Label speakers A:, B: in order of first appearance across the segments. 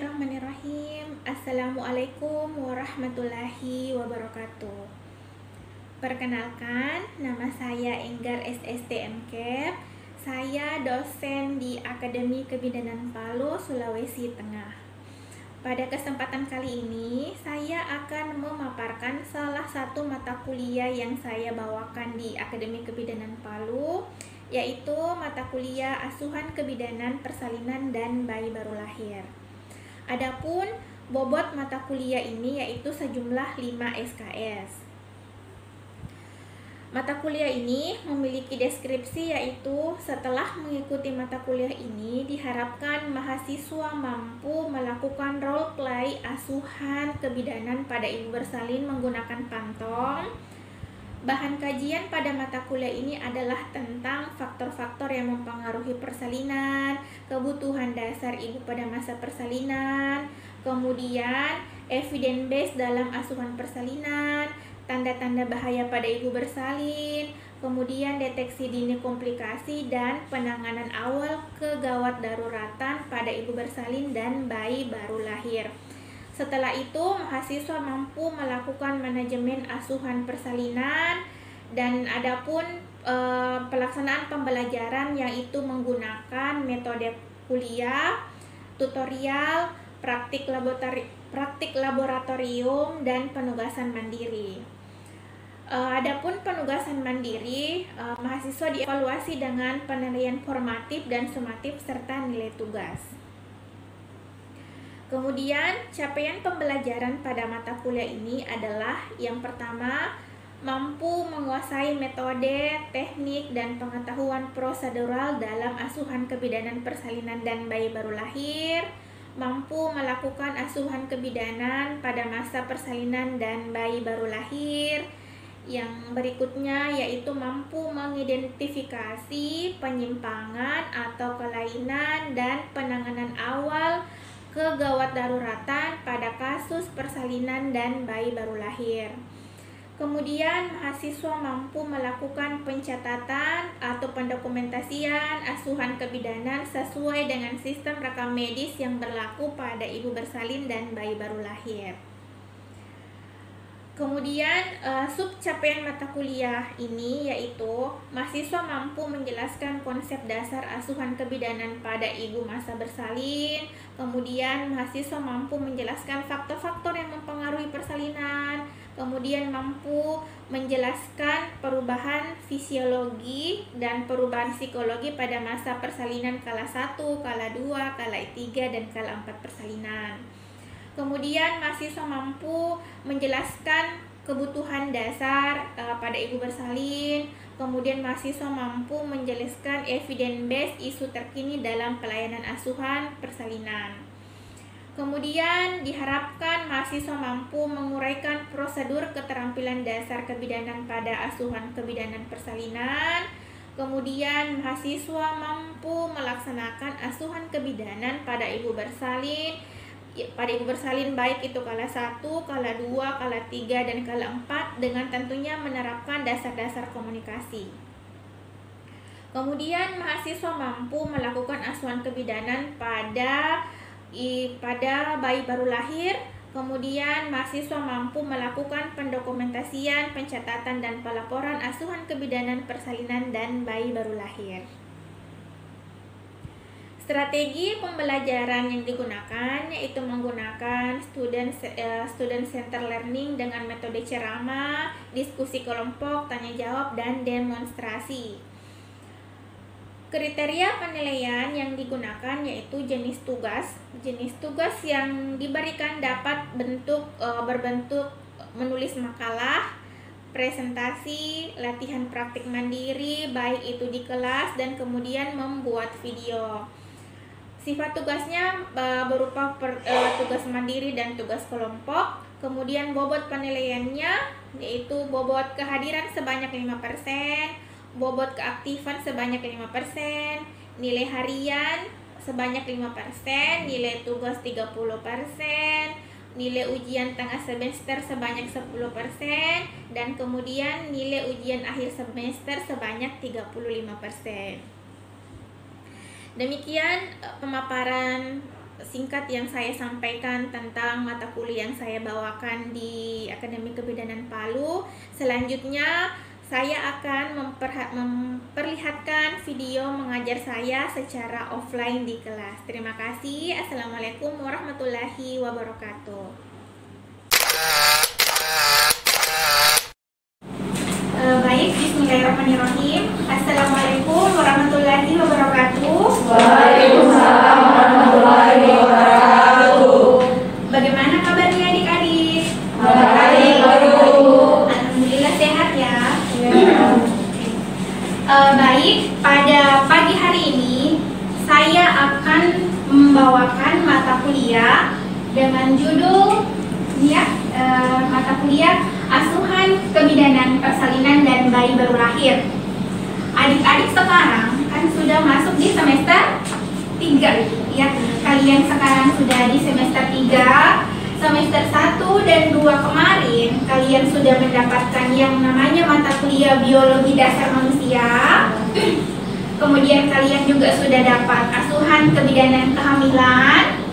A: Bismillahirrahmanirrahim. Assalamualaikum warahmatullahi wabarakatuh. Perkenalkan, nama saya Enggar SSTMK. Saya dosen di Akademi Kebidanan Palu, Sulawesi Tengah. Pada kesempatan kali ini, saya akan memaparkan salah satu mata kuliah yang saya bawakan di Akademi Kebidanan Palu, yaitu mata kuliah Asuhan Kebidanan Persalinan dan Bayi Baru Lahir. Adapun bobot mata kuliah ini yaitu sejumlah 5 SKS. Mata kuliah ini memiliki deskripsi yaitu setelah mengikuti mata kuliah ini diharapkan mahasiswa mampu melakukan role play asuhan kebidanan pada ibu bersalin menggunakan pantong. Bahan kajian pada mata kuliah ini adalah tentang faktor-faktor yang mempengaruhi persalinan, kebutuhan dasar ibu pada masa persalinan, kemudian evidence base dalam asuhan persalinan, tanda-tanda bahaya pada ibu bersalin, kemudian deteksi dini komplikasi dan penanganan awal kegawat daruratan pada ibu bersalin dan bayi baru lahir. Setelah itu, mahasiswa mampu melakukan manajemen asuhan persalinan dan adapun pelaksanaan pembelajaran yaitu menggunakan metode kuliah, tutorial, praktik laboratorium dan penugasan mandiri. Adapun penugasan mandiri, mahasiswa dievaluasi dengan penilaian formatif dan sumatif serta nilai tugas. Kemudian, capaian pembelajaran pada mata kuliah ini adalah yang pertama, mampu menguasai metode, teknik, dan pengetahuan prosedural dalam asuhan kebidanan persalinan dan bayi baru lahir, mampu melakukan asuhan kebidanan pada masa persalinan dan bayi baru lahir. Yang berikutnya yaitu mampu mengidentifikasi penyimpangan atau kelainan dan penanganan awal kegawat daruratan pada kasus persalinan dan bayi baru lahir. Kemudian mahasiswa mampu melakukan pencatatan atau pendokumentasian asuhan kebidanan sesuai dengan sistem rekam medis yang berlaku pada ibu bersalin dan bayi baru lahir. Kemudian sub capaian mata kuliah ini yaitu mahasiswa mampu menjelaskan konsep dasar asuhan kebidanan pada ibu masa bersalin. Kemudian mahasiswa mampu menjelaskan faktor-faktor yang mempengaruhi persalinan. Kemudian mampu menjelaskan perubahan fisiologi dan perubahan psikologi pada masa persalinan kala 1, kala 2, kala 3, dan kala 4 persalinan. Kemudian mahasiswa mampu menjelaskan kebutuhan dasar pada ibu bersalin. Kemudian mahasiswa mampu menjelaskan evidence based isu terkini dalam pelayanan asuhan persalinan. Kemudian diharapkan mahasiswa mampu menguraikan prosedur keterampilan dasar kebidanan pada asuhan kebidanan persalinan. Kemudian mahasiswa mampu melaksanakan asuhan kebidanan pada ibu bersalin baik itu kala 1, kala 2, kala 3, dan kala 4 dengan tentunya menerapkan dasar-dasar komunikasi. Kemudian mahasiswa mampu melakukan asuhan kebidanan pada bayi baru lahir. Kemudian mahasiswa mampu melakukan pendokumentasian, pencatatan, dan pelaporan asuhan kebidanan persalinan dan bayi baru lahir. Strategi pembelajaran yang digunakan yaitu menggunakan student center learning dengan metode ceramah, diskusi kelompok, tanya jawab, dan demonstrasi. Kriteria penilaian yang digunakan yaitu jenis tugas. Jenis tugas yang diberikan dapat berbentuk menulis makalah, presentasi, latihan praktik mandiri, baik itu di kelas dan kemudian membuat video. Sifat tugasnya berupa tugas mandiri dan tugas kelompok. Kemudian bobot penilaiannya yaitu bobot kehadiran sebanyak 5%, bobot keaktifan sebanyak 5%, nilai harian sebanyak 5%, nilai tugas 30%, nilai ujian tengah semester sebanyak 10%, dan kemudian nilai ujian akhir semester sebanyak 35%. Demikian pemaparan singkat yang saya sampaikan tentang mata kuliah yang saya bawakan di Akademi Kebidanan Palu. Selanjutnya saya akan memperlihatkan video mengajar saya secara offline di kelas. Terima kasih. Assalamualaikum warahmatullahi wabarakatuh. Baik, bismillahirrahmanirrahim. Assalamualaikum warahmatullahi wabarakatuh.
B: Waalaikumsalam warahmatullahi wabarakatuh.
A: Bagaimana kabarnya adik-adik?
B: Baik, Guru.
A: Alhamdulillah sehat ya. Baik, pada pagi hari ini saya akan membawakan mata kuliah dengan judul mata kuliah Asuhan, Kebidanan, Persalinan, dan Bayi Baru Lahir. Adik-adik sekarang kan sudah masuk di semester 3 ya. Kalian sekarang sudah di semester 3. Semester 1 dan 2 kemarin kalian sudah mendapatkan yang namanya mata kuliah Biologi Dasar Manusia. Kemudian kalian juga sudah dapat Asuhan, Kebidanan, Kehamilan.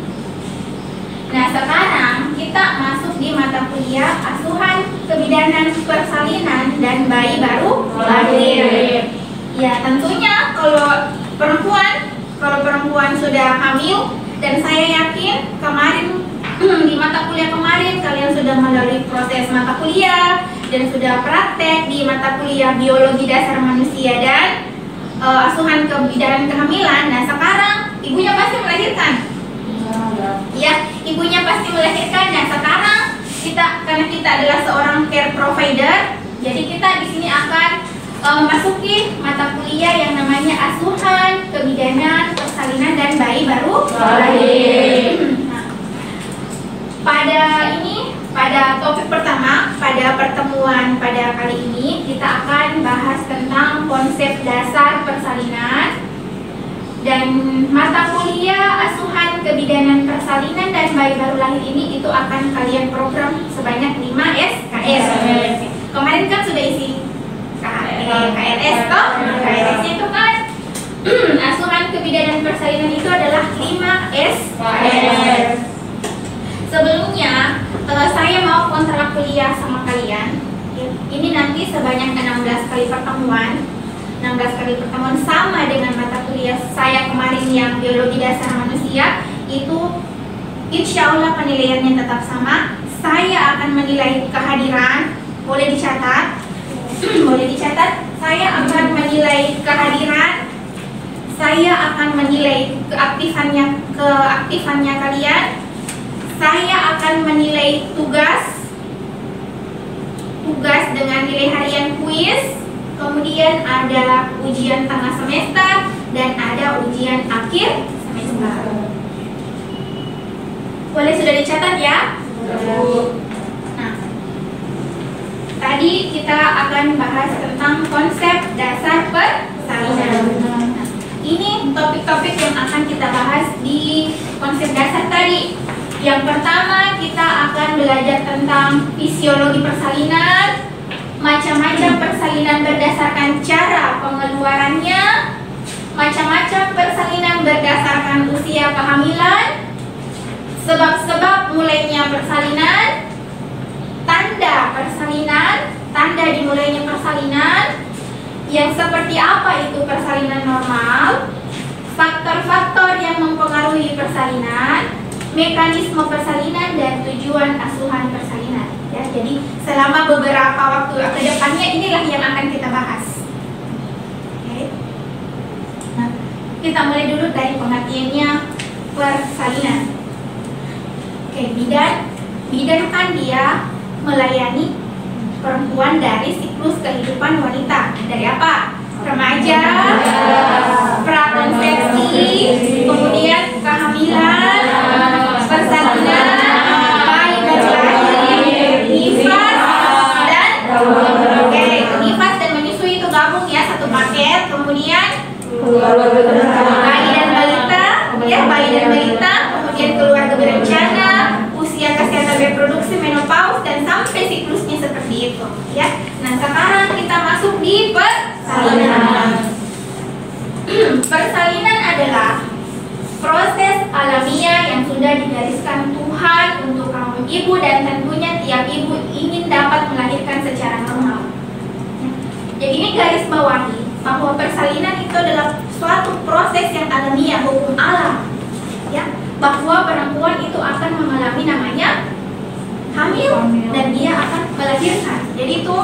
A: Nah, sekarang kita masuk di mata kuliah Asuhan, Kebidanan, Persalinan, dan Bayi Baru Lahir. Ya, tentunya kalau perempuan sudah hamil, dan saya yakin kemarin di mata kuliah kemarin kalian sudah melalui proses mata kuliah dan sudah praktek di mata kuliah Biologi Dasar Manusia dan Asuhan, Kebidanan, Kehamilan. Nah, sekarang ibunya pasti melahirkan. Ya, ibunya pasti melahirkan. Nah, sekarang karena kita adalah seorang care provider, jadi kita di sini akan masuki mata kuliah yang namanya Asuhan, Kebidanan, Persalinan, dan Bayi Baru Lahir. Nah, pada topik pertama, pada pertemuan pada kali ini kita akan bahas tentang konsep dasar persalinan. Dan mata kuliah Asuhan, Kebidanan, Persalinan, dan Bayi Baru Lahir ini itu akan kalian program sebanyak 5 SKS. Kemarin kan sudah isi KRS toh? KRS-nya itu kan Asuhan, Kebidanan, Persalinan itu adalah 5 SKS. Sebelumnya saya mau kontrak kuliah sama kalian. Ini nanti sebanyak 16 kali pertemuan. 16 kali pertemuan sama dengan mata kuliah saya kemarin yang Biologi Dasar Manusia. Itu insya Allah penilaiannya tetap sama. Saya akan menilai kehadiran, boleh dicatat. Boleh dicatat. Saya akan menilai kehadiran, saya akan menilai keaktifannya kalian, saya akan menilai tugas dengan nilai harian kuis. Kemudian ada ujian tengah semester dan ada ujian akhir semester. Boleh sudah dicatat ya? Nah, tadi kita akan bahas tentang konsep dasar persalinan. Nah, ini topik-topik yang akan kita bahas di konsep dasar tadi. Yang pertama kita akan belajar tentang fisiologi persalinan, macam-macam persalinan berdasarkan cara pengeluarannya, macam-macam persalinan berdasarkan usia kehamilan, sebab-sebab mulainya persalinan, tanda persalinan, tanda dimulainya persalinan, yang seperti apa itu persalinan normal, faktor-faktor yang mempengaruhi persalinan, mekanisme persalinan, dan tujuan asuhan persalinan. Ya, jadi selama beberapa waktu ke depannya inilah yang akan kita bahas. Oke. Nah, kita mulai dulu dari pengertiannya persalinan. Oke, bidan kan dia melayani perempuan dari siklus kehidupan wanita. Dari apa? Remaja, prakonsepsi, kemudian kehamilan, persalinan, bayi baru lahir, nifas, dan nifas dan menyusui itu gabung ya, satu paket. Kemudian bayi dan balita, ya bayi dan balita, kemudian keluarga berencana, usia kesehatan reproduksi, menopause, dan sampai siklusnya seperti itu ya. Nah, sekarang kita masuk di persalinan. Persalinan adalah proses alamiah ibu dan tentunya tiap ibu ingin dapat melahirkan secara normal. Jadi ini garis bawahi bahwa persalinan itu adalah suatu proses yang alamiah, hukum alam, ya, bahwa perempuan itu akan mengalami namanya hamil dan dia akan melahirkan. Jadi itu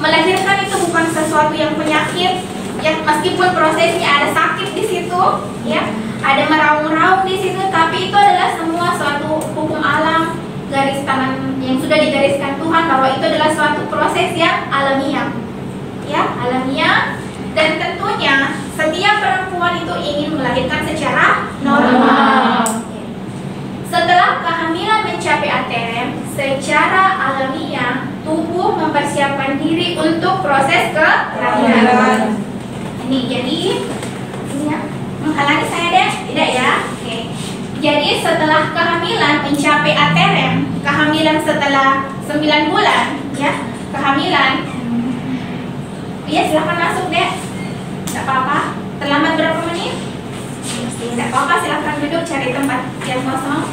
A: melahirkan itu bukan sesuatu yang penyakit, ya, meskipun prosesnya ada sakit di situ, ya, ada meraung-raung di situ, tapi itu adalah semua suatu hukum alam, garis tangan yang sudah digariskan Tuhan bahwa itu adalah suatu proses yang alamiah, ya, alamiah. Dan tentunya setiap perempuan itu ingin melahirkan secara normal. Setelah kehamilan mencapai aterem, secara alamiah tubuh mempersiapkan diri untuk proses kelahiran. Ini jadi ini ya, menghalangi saya deh, tidak ya? Oke. Jadi setelah kehamilan mencapai aterem, kehamilan setelah 9 bulan, ya, kehamilan. Ya, silahkan masuk deh. Tidak apa-apa. Terlambat berapa menit? Tidak apa-apa, silahkan duduk cari tempat yang kosong.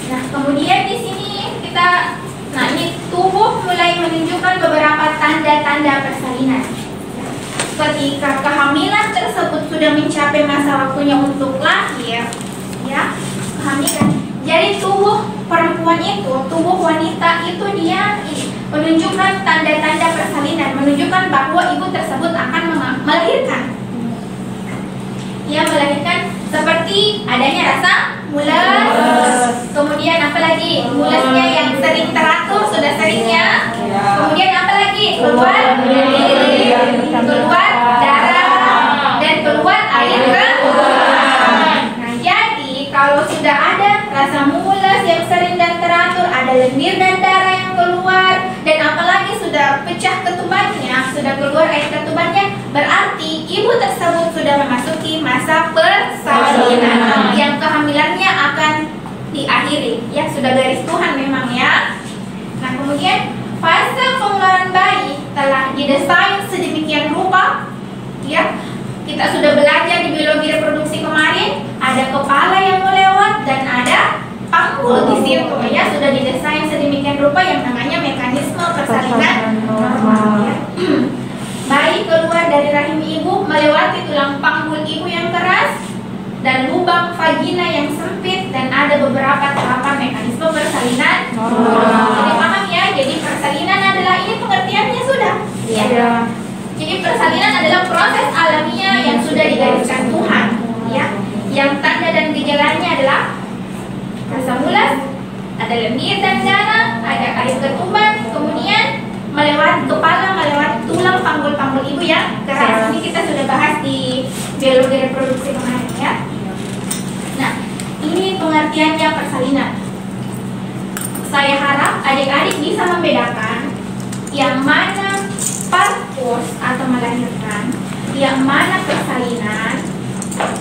A: Nah, kemudian di sini kita, nah ini tubuh mulai menunjukkan beberapa tanda-tanda persalinan. Ketika kehamilan tersebut sudah mencapai masa waktunya untuk lahir, ya, kehamilan. Jadi tubuh perempuan itu, tubuh wanita itu dia menunjukkan tanda-tanda persalinan, menunjukkan bahwa ibu tersebut akan melahirkan. Ya, melahirkan seperti adanya rasa mules. Kemudian apa lagi? Mulesnya yang sering teratur, sudah seringnya. Kemudian apa lagi? Keluar darah dan keluar air keluar. Nah, jadi kalau sudah ada rasa mules yang sering dan teratur, ada lendir dan darah yang keluar, dan apalagi sudah pecah ketubannya, sudah keluar air ketubannya, berarti ibu tersebut sudah memasuki masa persalinan yang kehamilannya akan diakhiri, ya, sudah garis Tuhan memang, ya. Nah, kemudian fase pengeluaran bayi telah didesain sedemikian rupa, ya. Kita sudah belajar di biologi reproduksi kemarin, ada kepala yang melewat dan ada panggul di situ, ya, sudah didesain sedemikian rupa yang namanya mekanisme persalinan normal, ya. Bayi keluar dari rahim ibu melewati tulang panggul ibu yang keras dan lubang vagina yang sempit, dan ada beberapa tahapan mekanisme persalinan normal. Jadi paham ya? Jadi persalinan adalah, ini pengertiannya sudah, ya. Jadi persalinan adalah proses alamiah yang sudah digariskan Tuhan, ya. Yang tanda dan gejalanya adalah rasa mules, ada lendir dan darah, ada air ketuban, kemudian melewati kepala, melewati tulang panggul-panggul ibu yang keras. Ini kita sudah bahas di biologi reproduksi kemarin, ya. Nah, ini pengertiannya persalinan. Saya harap adik-adik bisa membedakan yang mana partus atau melahirkan, yang mana persalinan,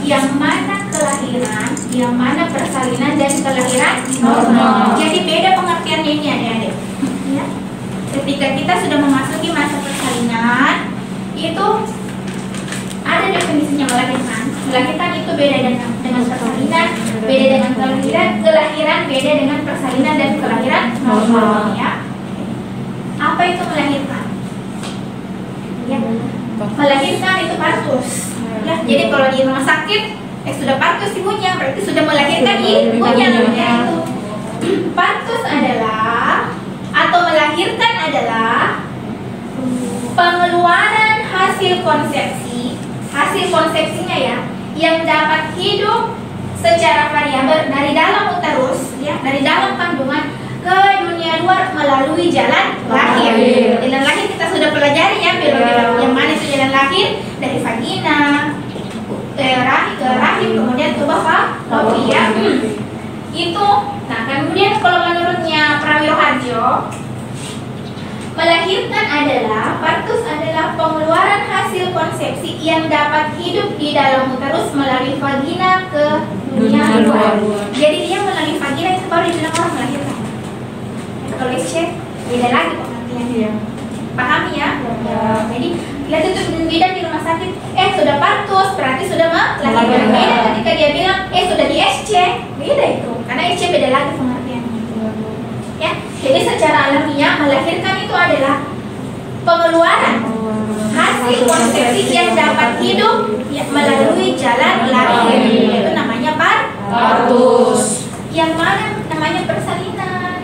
A: yang mana kelahiran, yang mana persalinan dan kelahiran normal. Jadi beda pengertiannya ini adik-adik, ya. Ketika kita sudah memasuki masa persalinan, itu ada definisinya melahirkan. Melahirkan itu beda dengan persalinan, beda dengan kelahiran beda dengan persalinan dan kelahiran normal, ya. Apa itu melahirkan? Ya, melahirkan itu partus. Ya, jadi kalau di rumah sakit, sudah partus ibunya, berarti sudah melahirkan ibunya. Ya, itu partus adalah atau melahirkan adalah pengeluaran hasil konsepsi, hasil konsepsinya, ya, yang dapat hidup secara variabel dari dalam uterus, ya, dari dalam kandungan ke dunia luar melalui jalan lahir. Jalan lahir kita sudah pelajari, ya, biologi yang mana itu jalan lahir, dari vagina ke rahim, kemudian ke bawah, ya. Itu. Nah, kemudian kalau menurutnya Prawiro Harjo, melahirkan adalah, partus adalah pengeluaran hasil konsepsi yang dapat hidup di dalam uterus melalui vagina ke dunia luar. Jadi dia melalui vagina itu baru dibilang orang melahirkan. Kalau dicek beda lagi pengertiannya. Paham, ya? Jadi lihat itu bidan di rumah sakit, sudah partus berarti sudah melahirkan. Beda ketika dia bilang sudah beda itu, karena SC beda lagi pengertiannya. Ya, jadi secara alamiah melahirkan itu adalah pengeluaran hasil konsepsi yang dapat hidup melalui jalan lahir, itu namanya
B: Partus.
A: Yang mana namanya persalinan.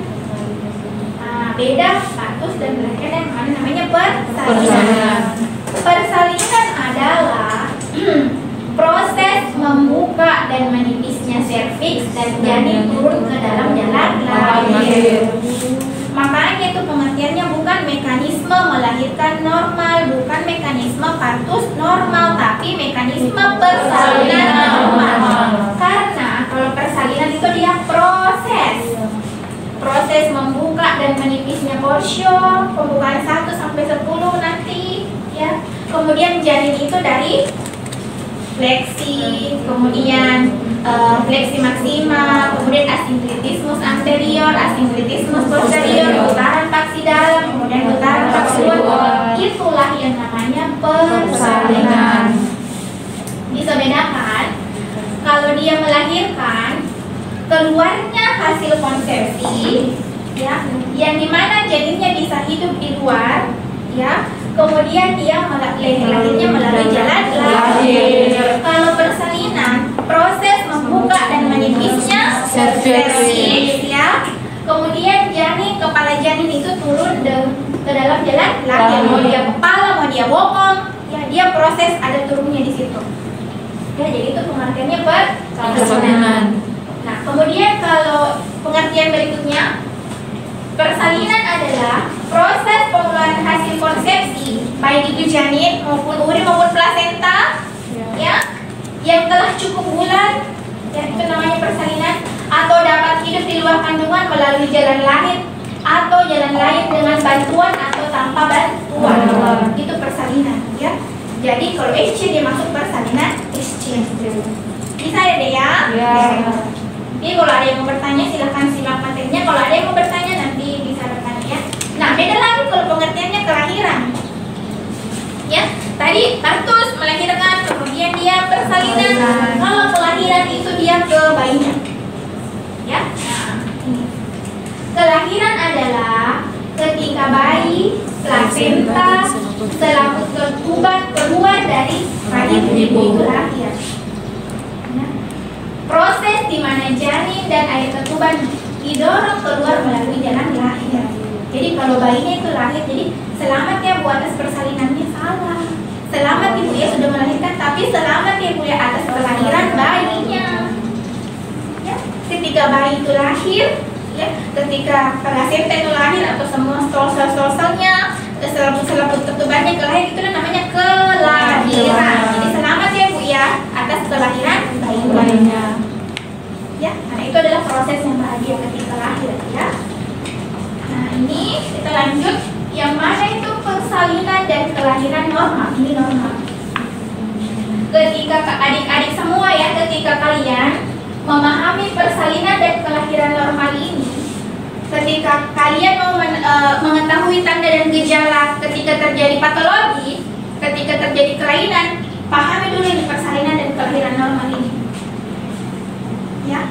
A: Nah, beda partus dan melahirkan, yang mana namanya persalinan. Persalinan adalah proses membuka dan menipisnya serviks dan janin turun ke dalam jalan lahir. Makanya itu pengertiannya bukan mekanisme melahirkan normal, bukan mekanisme partus normal, tapi mekanisme persalinan normal. Karena kalau persalinan itu dia proses membuka dan menipisnya korsio, pembukaan 1 sampai 10 nanti, ya. Kemudian janin itu dari fleksi, kemudian fleksi maksimal, kemudian asinkritismus anterior, asinkritismus posterior, putaran paksi dalam, kemudian putaran paksi luar. Itulah yang namanya persalinan. Bisa bedakan kalau dia melahirkan, keluarnya hasil konsepsi, ya, yang dimana janinnya bisa hidup di luar, ya. Kemudian dia lahirnya melalui jalan lahir. Kalau persalinan, proses membuka dan menipisnya serviks, ya. Kemudian janin, kepala janin itu turun ke dalam jalan lahir. Mau dia kepala, mau dia bokong, ya, dia proses ada turunnya di situ. Ya, jadi itu pengertiannya persalinan. Nah, kemudian kalau pengertian berikutnya, persalinan adalah proses pengeluaran hasil konsepsi, baik itu janin maupun urin maupun plasenta, ya, yang telah cukup bulan, ya, itu namanya persalinan, atau dapat hidup di luar kandungan melalui jalan lahir atau jalan lahir dengan bantuan atau tanpa bantuan. Itu persalinan, ya. Jadi kalau SC dia masuk persalinan SC. Bisa ya deh ya?
B: Ya.
A: Jadi kalau ada yang mau bertanya silahkan simak materinya. Kalau ada yang mau bertanya nanti bisa bertanya ya. Nah, beda lagi kalau pengertiannya kelahiran. Ya, tadi partus melahirkan, kemudian dia persalinan. Kalau kelahiran itu dia ke bayinya. Ya. Nah, ini. Kelahiran adalah ketika bayi plasenta selaput ketuban keluar dari rahim ibu itu lahir. Ya. Proses di mana janin dan air ketuban didorong keluar melalui jalan lahir. Jadi kalau bayinya itu lahir, jadi selamat ya Bu atas persalinannya, salah. Selamat Ibu ya sudah melahirkan, tapi selamat ya Bu ya atas kelahiran bayinya. Ya, ketika bayi itu lahir, ya, ketika plasenta itu lahir atau semua sel-selnya, selaput ketubannya kelahir, itu namanya kelahiran. Jadi selamat ya Bu ya atas kelahiran bayinya. Ya, karena itu adalah proses yang bahagia ketika lahir ya. Nah, ini kita lanjut yang mana itu persalinan dan kelahiran normal. Ini normal. Ketika adik-adik semua ya, ketika kalian memahami persalinan dan kelahiran normal ini, ketika kalian mau mengetahui tanda dan gejala ketika terjadi patologi, ketika terjadi kelainan, pahami dulu ini persalinan dan kelahiran normal ini. Ya.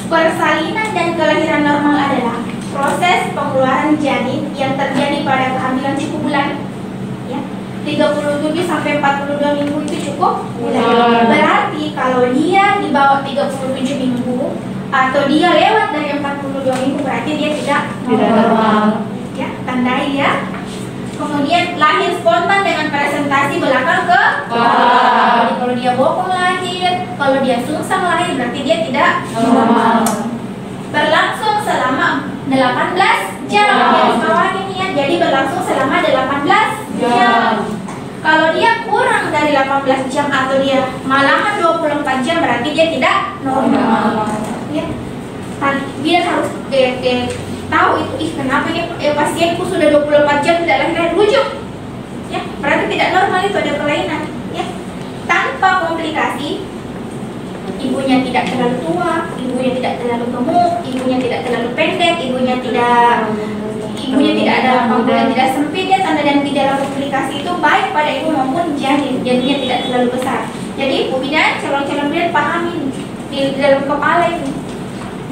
A: Persalinan dan kelahiran normal adalah proses pengeluaran janin yang terjadi pada kehamilan cukup bulan. Ya. 37 sampai 42 minggu itu cukup bulan. Berarti kalau dia di bawah 37 minggu atau dia lewat dari 42 minggu berarti dia tidak normal. Ya, tandai ya. Kemudian lahir spontan dengan presentasi belakang ke bawah. Jadi kalau dia bokong lahir, kalau dia sungsang lahir berarti dia tidak normal. Berlangsung selama 18 jam. Garis bawah ini ya. Jadi berlangsung selama 18 jam. Kalau dia kurang dari 18 jam atau dia malahan 24 jam berarti dia tidak normal. Ya. Dia harus tahu itu, kenapa ya pasienku sudah 24 jam tidak lahir rujuk. Ya, berarti tidak normal, itu ada kelainan. Ya. Tanpa komplikasi, ibunya tidak terlalu tua, ibunya tidak terlalu gemuk, ibunya tidak terlalu pendek, ibunya tidak ada lapang bulan, tidak sempit ya, tanda dan gejala komplikasi itu baik pada ibu maupun janin, janinnya tidak terlalu besar. Jadi ibu bidan, calon-calon bidan pahamin di dalam kepala ini.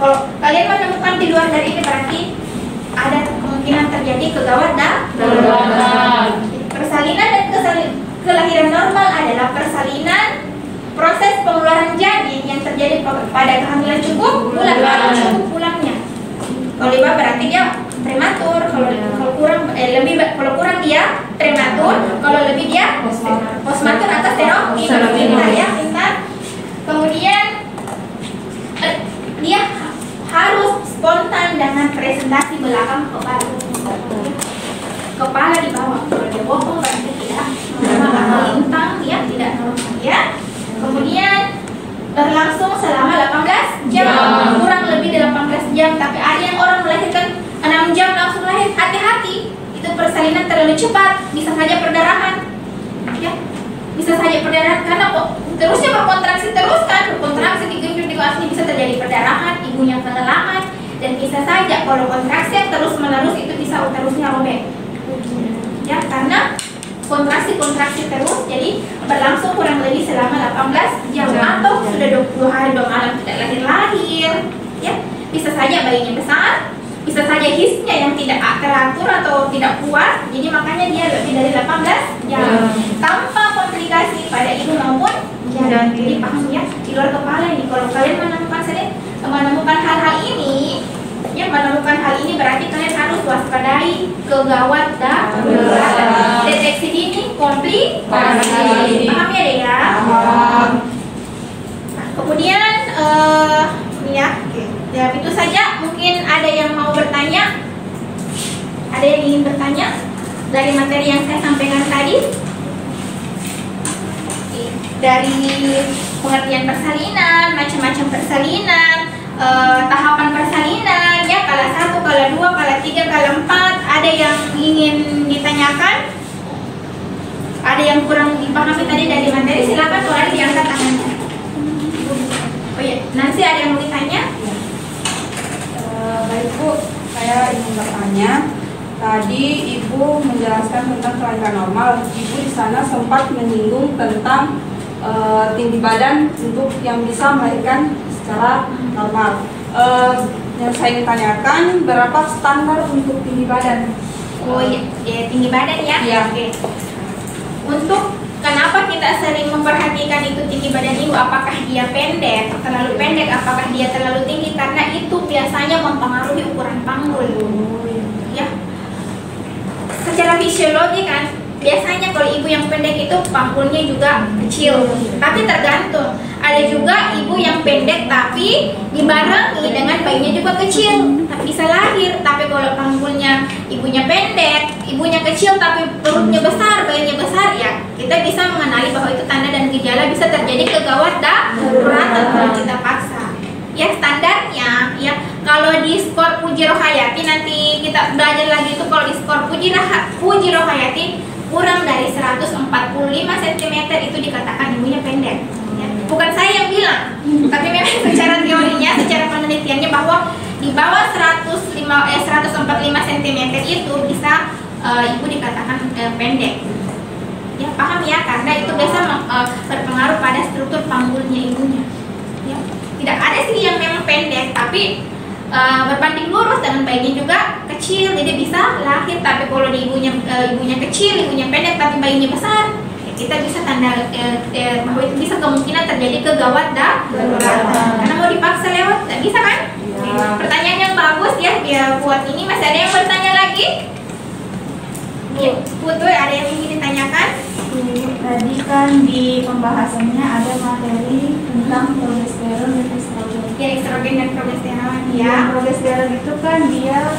A: Kalau kalian menemukan di luar dari ini berarti ada kemungkinan terjadi kegawatan. Persalinan dan kelahiran normal adalah persalinan proses pengeluaran janin yang terjadi pada kehamilan cukup bulan cukup bulannya. Kalau 5 berarti dia prematur, kalau kurang kalau kurang dia prematur, kalau lebih dia postmatur atau pintar ya, pintar. Kemudian dia harus spontan dengan presentasi belakang kepala di bawah. Kalau dia bokong berarti tidak normal, melintang ya, tidak normal ya. Kemudian berlangsung selama 18 jam, kurang lebih 18 jam. Tapi ada yang orang melahirkan 6 jam langsung lahir. Hati-hati, itu persalinan terlalu cepat, bisa saja perdarahan ya, bisa saja perdarahan karena terusnya berkontraksi terus kan, berkontraksi digenjot di asli, bisa terjadi perdarahan, ibunya kelelahan, dan bisa saja kalau kontraksi yang terus menerus itu bisa uterusnya robek ya, karena kontraksi terus, jadi berlangsung kurang lebih selama 18 jam atau sudah 20 hari 2 malam tidak lahir ya. Bisa saja bayinya besar, bisa saja hisnya yang tidak teratur atau tidak kuat, jadi makanya dia lebih dari 18 jam tanpa komplikasi pada ibu maupun janin. Jadi paham ya, di luar kepala ini. Kalau kalian menemukan hal-hal ini ya, menemukan hal ini berarti kalian harus waspadai kegawatan. Deteksi dini komplikasi. Paham ya deh ya? Kemudian ya, ya itu saja. Mungkin ada yang mau bertanya, ada yang ingin bertanya dari materi yang saya sampaikan tadi, dari pengertian persalinan, macam-macam persalinan, tahapan persalinan ya, kala 1, kala 2, kala 3, kala 4. Ada yang ingin ditanyakan? Ada yang kurang dipahami tadi dari materi? Silakan, kalau ada diangkat tangannya. Oh iya, nanti ada yang mau ditanya?
B: Baik Bu, saya ingin bertanya. Tadi Ibu menjelaskan tentang kelahiran normal. Ibu di sana sempat menyinggung tentang tinggi badan untuk yang bisa melahirkan secara normal. Yang saya ingin tanyakan, berapa standar untuk tinggi badan?
A: Oh iya, ya, tinggi badan ya?
B: Iya.
A: Oke. Untuk kenapa kita sering memperhatikan itu tinggi badan ibu, apakah dia pendek, terlalu pendek, apakah dia terlalu tinggi, karena itu biasanya mempengaruhi ukuran panggul ya. Secara fisiologi kan, biasanya kalau ibu yang pendek itu panggulnya juga kecil, tapi tergantung. Ada juga ibu yang pendek tapi dibarengi dengan bayinya juga kecil, tapi bisa lahir. Tapi kalau panggulnya ibunya pendek, ibunya kecil tapi perutnya besar, bayinya besar, ya kita bisa mengenali bahwa itu tanda dan gejala bisa terjadi kegawatan kalau kita paksa. Ya standarnya ya, kalau di skor Puji Rohayati, nanti kita belajar lagi itu, kalau di skor Puji Rohayati kurang dari 145 cm itu dikatakan ibunya pendek ya. Bukan saya yang bilang, tapi memang secara teorinya, secara penelitiannya, bahwa di bawah 145 cm itu bisa ibu dikatakan pendek ya. Paham ya, karena itu biasa berpengaruh pada struktur panggulnya ibunya ya. Tidak ada sih yang memang pendek tapi berbanding lurus dengan bayinya juga kecil, jadi bisa lahir. Tapi kalau di ibunya kecil, ibunya pendek tapi bayinya besar, ya kita bisa tanda bahwa itu bisa kemungkinan terjadi kegawatan. Karena mau dipaksa lewat, tidak bisa kan? Ya. Pertanyaan yang bagus ya, buat ini. Masih ada yang bertanya lagi? Ya, Putu, ada yang ingin ditanyakan?
C: Tadi kan di pembahasannya ada materi tentang progesteron dan estrogen.
A: Ya, estrogen dan progesteron ya.
C: Ya, progesteron itu kan dia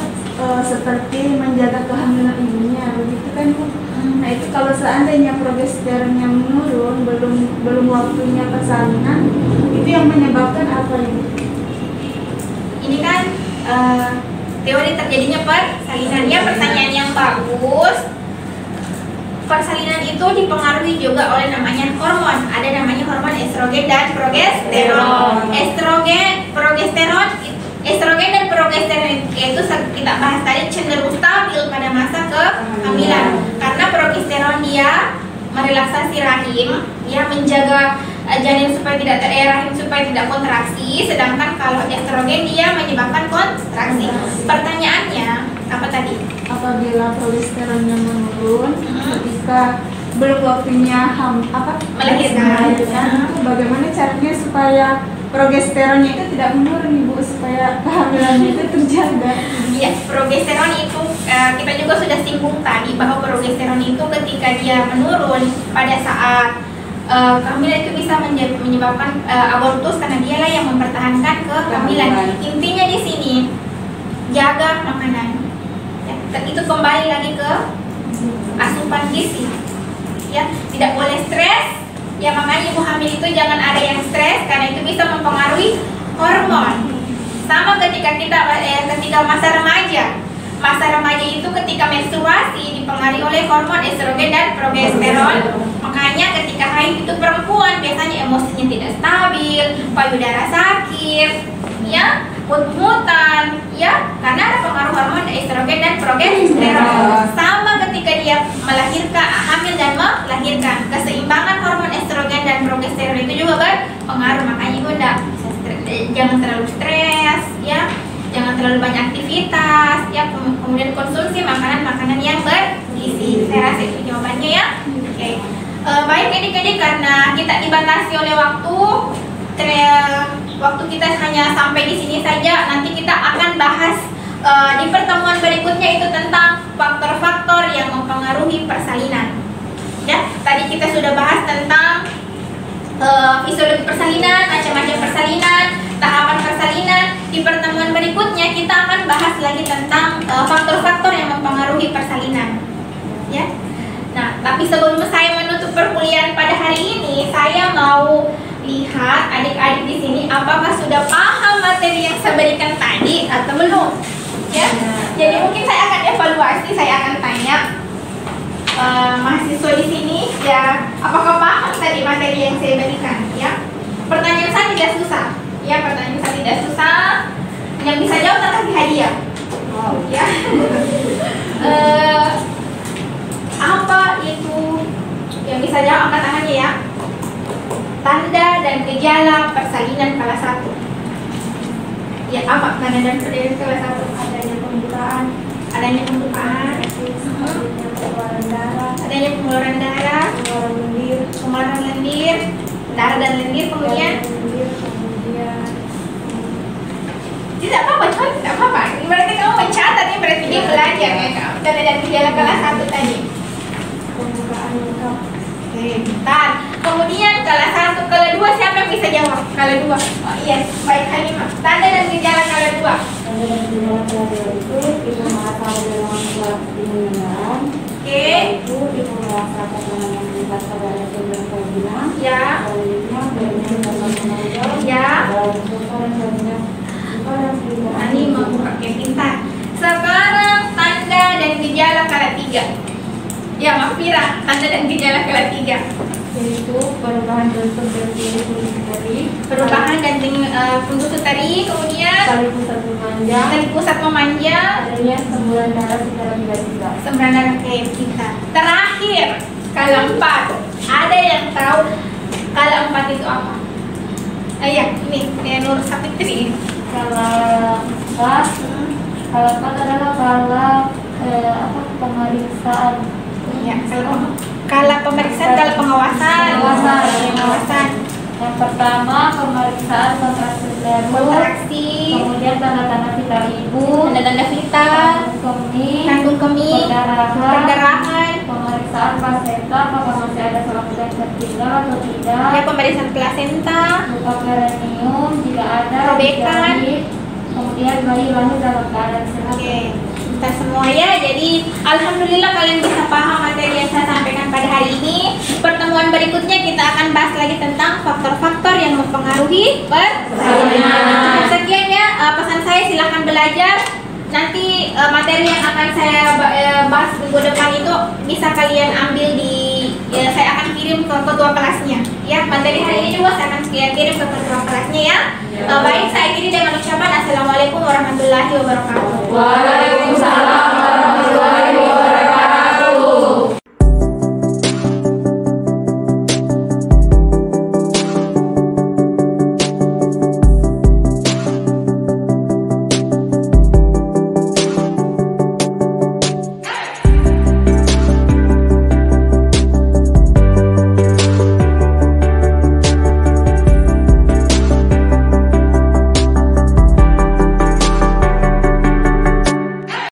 C: seperti menjaga kehamilan ibunya, begitu kan Bu? Nah itu kalau seandainya progesteronnya menurun, belum waktunya persalinan, itu yang menyebabkan apa ini?
A: Ini kan teori terjadinya persalinan ya. Pertanyaan yang bagus. Persalinan itu dipengaruhi juga oleh namanya hormon. Ada namanya hormon estrogen dan progesteron. Estrogen dan progesteron itu kita bahas tadi cenderung stabil pada masa kehamilan, karena progesteron dia merelaksasi rahim, ya menjaga janin supaya tidak rahim supaya tidak kontraksi, sedangkan kalau estrogen dia menyebabkan kontraksi. Pertanyaannya apa tadi?
C: Apabila progesteronnya menurun ketika belum waktunya melahirkan, itu bagaimana caranya supaya progesteronnya itu tidak menurun, Ibu, supaya kehamilannya itu terjaga?
A: Iya, progesteron itu kita juga sudah singgung tadi bahwa progesteron itu ketika dia menurun pada saat kehamilan itu bisa menyebabkan abortus karena dialah yang mempertahankan kehamilan. Intinya di sini jaga makanan. Ya, itu kembali lagi ke asupan gizi. Ya, tidak boleh stres. Ya, makanya ibu hamil itu jangan ada yang stres karena itu bisa mempengaruhi hormon. Sama ketika ketika masa remaja. Masa remaja itu ketika menstruasi dipengaruhi oleh hormon estrogen dan progesteron. Makanya ketika haid itu perempuan biasanya emosinya tidak stabil, payudara sakit, ya, mut-mutan, ya, karena ada pengaruh hormon estrogen dan progesteron. Sama ketika dia melahirkan, hamil dan melahirkan, keseimbangan hormon estrogen dan progesteron itu juga berpengaruh. Makanya bunda jangan terlalu stres, ya, jangan terlalu banyak aktivitas, ya, kemudian konsumsi makanan-makanan yang bergizi. Saya rasa itu jawabannya ya. Oke. Baik adik-adik, karena kita dibatasi oleh waktu, waktu kita hanya sampai di sini saja. Nanti kita akan bahas di pertemuan berikutnya itu tentang faktor-faktor yang mempengaruhi persalinan. Ya, tadi kita sudah bahas tentang fisiologi persalinan, macam-macam persalinan, tahapan persalinan. Di pertemuan berikutnya kita akan bahas lagi tentang faktor-faktor yang mempengaruhi persalinan. Ya. Nah, tapi sebelum saya menutup perkuliahan pada hari ini, saya mau lihat adik-adik di sini apakah sudah paham materi yang saya berikan tadi atau belum. Ya. Jadi mungkin saya akan evaluasi, saya akan tanya mahasiswa di sini, ya, apakah paham tadi materi yang saya berikan, ya. Pertanyaan saya tidak susah. Ya, pertanyaan saya tidak susah. Yang bisa jawab akan kasih hadiah. Ya. Apa itu yang bisa jawab, angkat tangannya ya. Tanda dan gejala persalinan kelas 1. Ya, apa tanda dan gejala kelas 1? Adanya pembukaan, adanya pengeluaran darah, pengeluaran lendir, darah dan lendir, kemudian tidak apa-apa, tidak apa-apa. Berarti kamu mencatat, ini berarti dia belajar ya, kamu. Tanda dan gejala kelas 1 tadi.
C: Pembukaan lengkap.
A: Oke, bentar. Kemudian kelas 1, kelas 2 siapa yang bisa jawab? Kelas 2. Oh iya, baik Halimah. Tanda dan gejala kelas 2.
C: Tanda dan gejala kelas 2 itu merasa dalam kelas penyelenggaraan.
A: Oke.
C: Itu merasakan yang meningkat pada sumber kebilang.
A: Ya.
C: Selanjutnya berarti dalam
A: Ya. Ani mau pakai pintar. Sekarang tanda dan gejala kelas 3. Ya, Mafira, tanda dan gejala kelas 3.
C: Yaitu perubahan bentuk dan ciri kulit tadi,
A: Perubahan dan bentuk tadi, kemudian
C: tali pusat
A: tali pusat
C: memanjang,
A: memanjang,
C: adanya semburan darah secara tiba-tiba.
A: semburan darah kayak kita. Terakhir, skala 4. Ada yang tahu skala 4 itu apa? Iya, ini Nur Sapitri.
C: Skala 4 adalah pemeriksaan.
A: Ya, skala pemeriksaan, skala pengawasan.
C: Yang pertama pemeriksaan kontraksi
A: Kontraksi,
C: kemudian tanda-tanda vital ibu,
A: tanda-tanda vital, kandung kemih, perdarahan,
C: pemeriksaan plasenta apakah masih ada suatu yang tertinggal atau tidak,
A: ya, pemeriksaan plasenta,
C: luka perineum jika ada,
A: robekan.
C: kemudian bayi lahir dalam keadaan sehat.
A: Oke, kita semua ya. Jadi alhamdulillah kalian bisa paham materi yang saya sampaikan pada hari ini. Pertemuan berikutnya kita akan bahas lagi tentang faktor-faktor yang mempengaruhi persalinan. Sekian ya pesan saya, silahkan belajar. Nanti materi yang akan saya bahas minggu depan itu bisa kalian ambil saya akan kirim ke ketua kelasnya. Ya, materi hari ini juga saya akan kirim ke ketua kelasnya ya. Baik, saya akhiri dengan ucapan assalamualaikum warahmatullahi wabarakatuh.
B: Waalaikumsalam.